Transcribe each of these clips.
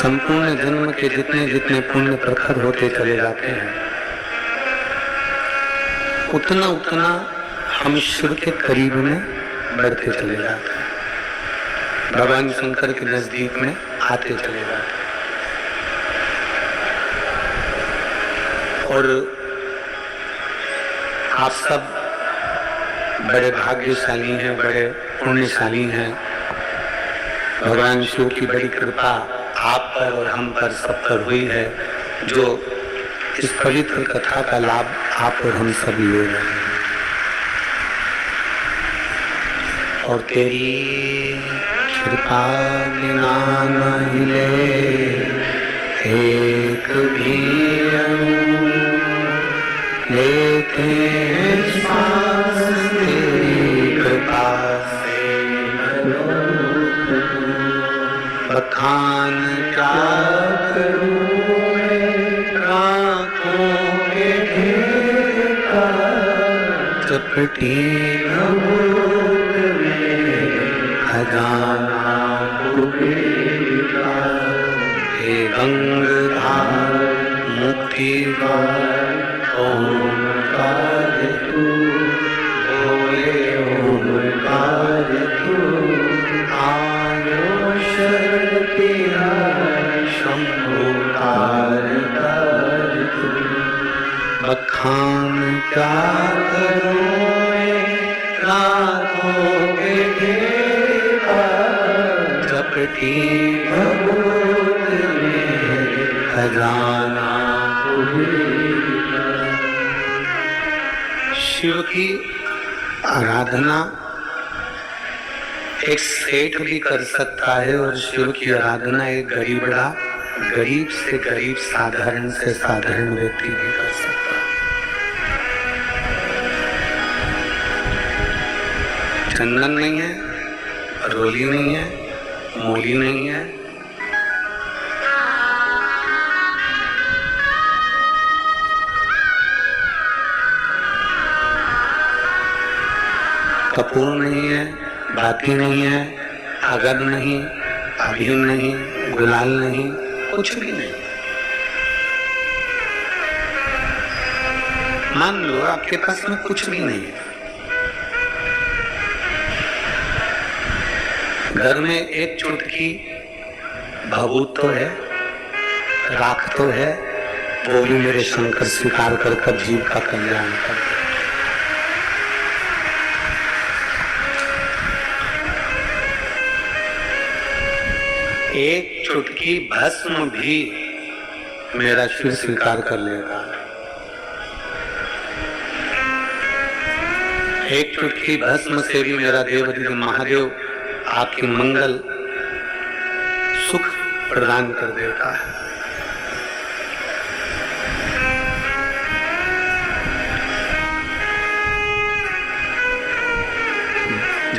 संपूर्ण जन्म के जितने जितने पुण्य प्रखर होते चले जाते हैं, उतना उतना हम शिव के करीब में बढ़ते चले जाते हैं, भगवान शंकर के नजदीक में आते चले जाते हैं। और आप सब बड़े भाग्यशाली हैं, बड़े पुण्यशाली हैं। भगवान शिव की बड़ी कृपा आप पर और हम पर सब पर हुई है, जो इस पवित्र कथा का लाभ आप और हम सब ले रहे हैं। और तेरी कृपा बिना न हिले एक भी लेते श्वास तेरी कृपा से बखान क्या करूं रातों के ढेर का चपटी खजाना हे गंगाधार मुक्ति ओंकार तू बोले ओंकार तू आयो शरण तेरा शंभो तार तू बखान क्या करूं रातों के ढेर का चपटी भभूत में खजाना। शिव की आराधना एक सेठ भी कर सकता है और शिव की आराधना एक गरीब से गरीब साधारण से साधारण व्यक्ति भी कर सकता है। चंदन नहीं है, रोली नहीं है, मूली नहीं है, कपूर नहीं है, बाती नहीं है, अगद नहीं, अभीम नहीं, गुलाल नहीं, कुछ भी नहीं। मान लो आपके पास में कुछ भी नहीं है, घर में एक चुटकी भभूत तो है, राख तो है, वो भी मेरे शंकर स्वीकार कर जीव का कल्याण कर। एक चुटकी भस्म भी मेरा शिव स्वीकार कर लेगा। एक चुटकी भस्म से भी मेरा देवाधिदेव महादेव आपकी मंगल सुख प्रदान कर देता है।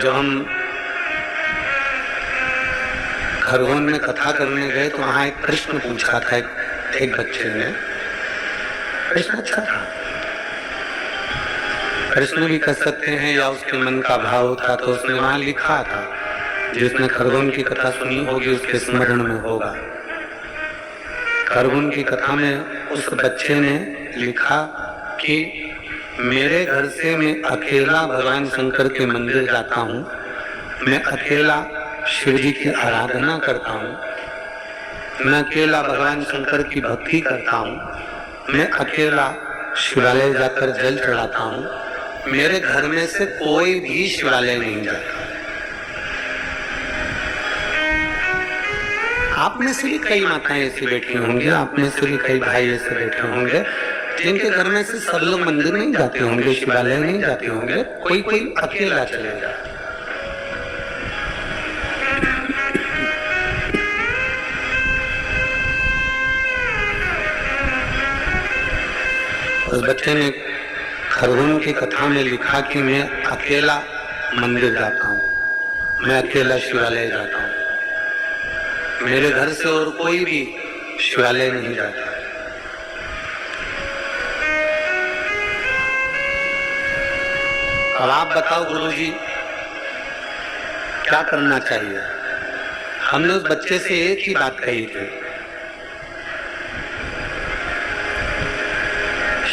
जब हम खरगोन में कथा करने गए तो वहां एक प्रश्न पूछा था एक बच्चे ने। प्रश्न अच्छा था, प्रश्न भी कर सकते हैं या उसके मन का भाव था। तो उसने वहां लिखा था, जिसने खरगोन की कथा सुनी होगी उसके स्मरण में होगा। खरगोन की कथा में उस बच्चे ने लिखा कि मेरे घर से मैं अकेला भगवान शंकर के मंदिर जाता हूँ, मैं अकेला शिव जी की आराधना करता हूँ, मैं अकेला भगवान शंकर की भक्ति करता हूँ, मैं अकेला शिवालय जाकर जल चढ़ाता हूँ, मेरे घर में से कोई भी शिवालय नहीं जाता। आप में से भी कई माताएं ऐसी बैठी होंगी, आप में से भी कई भाई ऐसे बैठे होंगे जिनके घर में से सब लोग मंदिर नहीं जाते होंगे, शिवालय नहीं जाते होंगे, कोई कोई अकेला चले जाता। उस बच्चे ने खरगोन की कथा में लिखा कि मैं अकेला मंदिर जाता हूँ, मैं अकेला शिवालय जाता हूँ, मेरे घर से और कोई भी शिवालय नहीं जाता। अब आप बताओ गुरुजी क्या करना चाहिए। हमने उस बच्चे से एक ही बात कही थी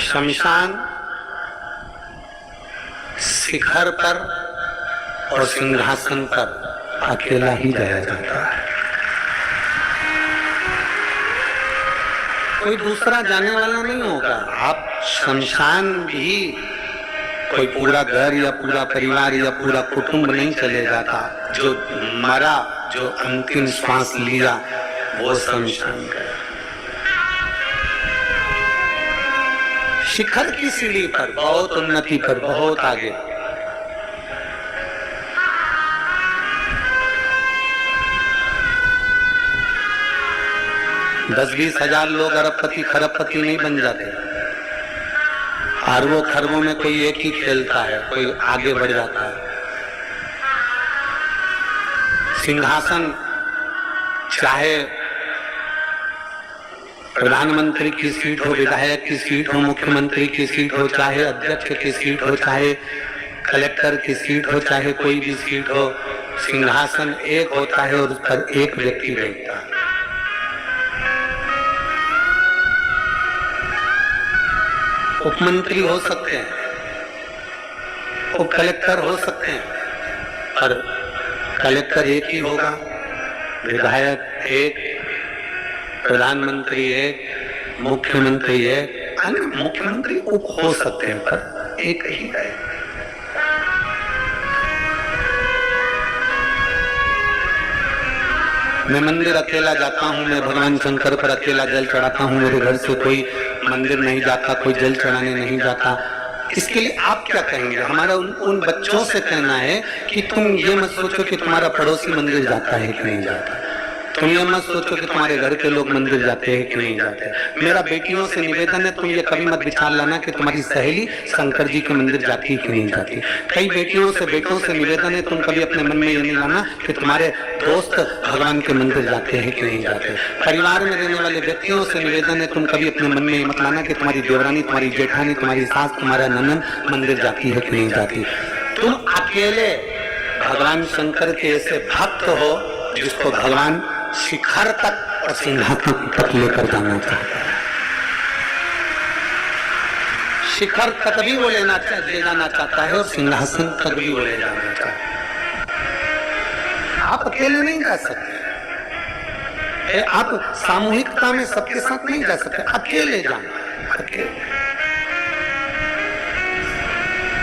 शमशान शिखर पर और सिंहासन पर अकेला ही जाया जाता है, कोई दूसरा जाने वाला नहीं होगा। आप शमशान भी कोई पूरा घर या पूरा परिवार या पूरा कुटुंब नहीं चले जाता। जो मरा, जो अंतिम श्वास लिया, वो शमशान गया। शिखर की सीढ़ी पर, बहुत उन्नति पर, बहुत आगे, दस 20 हजार लोग अरबपति खरबपति नहीं बन जाते। अरबों खरबों में कोई एक ही खेलता है, कोई आगे बढ़ जाता है। सिंहासन चाहे प्रधानमंत्री की सीट हो, विधायक की सीट हो, मुख्यमंत्री की सीट हो, चाहे अध्यक्ष की सीट हो, चाहे कलेक्टर की सीट हो, चाहे कोई भी सीट हो, सिंहासन एक होता है और उस पर एक व्यक्ति बैठता है। उपमंत्री हो सकते हैं, उप कलेक्टर हो सकते हैं, पर कलेक्टर एक ही होगा, विधायक एक, प्रधानमंत्री एक, मुख्यमंत्री एक। मुख्यमंत्री उप हो सकते हैं पर एक ही है। मैं मंदिर अकेला जाता हूँ, मैं भगवान शंकर पर अकेला जल चढ़ाता हूँ, मेरे घर से कोई मंदिर नहीं जाता, कोई जल चढ़ाने नहीं जाता। इसके लिए आप क्या कहेंगे? हमारा उन बच्चों से कहना है कि तुम ये मत सोचो कि तुम्हारा पड़ोसी मंदिर जाता है कि नहीं जाता, तुम ये मत सोचो कि तुम्हारे घर के लोग मंदिर जाते हैं कि नहीं जाते। मेरा बेटियों से निवेदन है, तुम ये कभी मत विचार लाना कि तुम्हारी सहेली शंकर जी के मंदिर जाती है कि नहीं जाती। कई बेटियों से बेटों से निवेदन है, तुम कभी अपने मन में ये नहीं लाना कि तुम्हारे दोस्त भगवान के मंदिर जाते हैं कि नहीं जाते। परिवार में रहने वाले व्यक्तियों से निवेदन है, तुम कभी अपने मन में ये मत लाना कि तुम्हारी देवरानी, तुम्हारी जेठानी, तुम्हारी सास, तुम्हारा ननद मंदिर जाती है कि नहीं जाती। तुम अकेले भगवान शंकर के ऐसे भक्त हो जिसको भगवान शिखर तक और सिंहासन तक लेकर जाना चाहता है। शिखर तक भी वो ले जाना चाहता है और सिंहासन तक भी वो ले जाना चाहता है। आप अकेले नहीं जा सकते, आप सामूहिकता में सबके साथ नहीं जा सकते, अकेले जाना। अकेले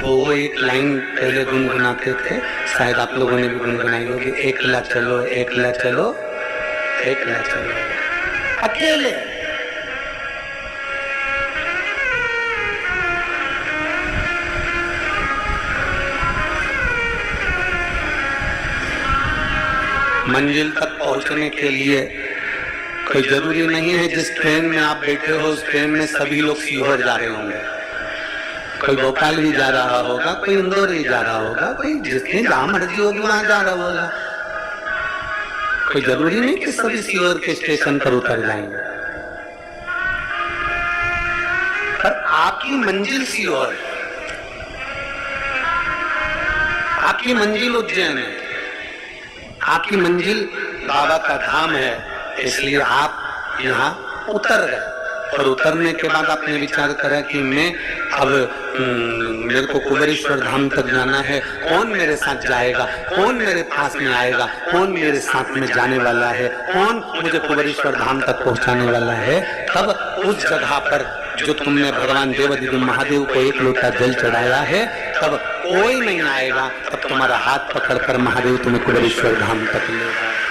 वो एक लाइन पहले गुनगुनाते थे, शायद आप लोगों ने भी गुनगुनाई होगी, एकला चलो, एकला चलो, एकला चलो, अकेले। मंजिल तक पहुंचने के लिए कोई जरूरी नहीं है जिस ट्रेन में आप बैठे हो उस ट्रेन में सभी लोग सीहोर जा रहे होंगे। कोई भोपाल भी जा रहा होगा, कोई इंदौर भी जा रहा होगा, कोई जिसकी जहां मर्जी होगी वहां जा रहा होगा। कोई जरूरी नहीं कि सभी सीहोर के स्टेशन पर उतर जाएंगे, पर आपकी मंजिल सीहोर है, आपकी मंजिल उज्जैन है, आपकी मंजिल बाबा का धाम है। इसलिए आप यहाँ उतर गए और उतरने के बाद आपने विचार करा कि मैं अब मेरे को कुबेरेश्वर धाम तक जाना है, कौन मेरे साथ जाएगा, कौन मेरे पास में आएगा, कौन मेरे साथ में जाने वाला है, कौन मुझे कुबेरेश्वर धाम तक पहुंचाने वाला है। तब उस जगह पर जो तुमने भगवान देवाधिदेव महादेव को एक लोटा जल चढ़ाया है, तब कोई नहीं आएगा, तब तुम्हारा हाथ पकड़कर महादेव तुम्हें कुबेरेश्वर धाम तक ले जाएगा।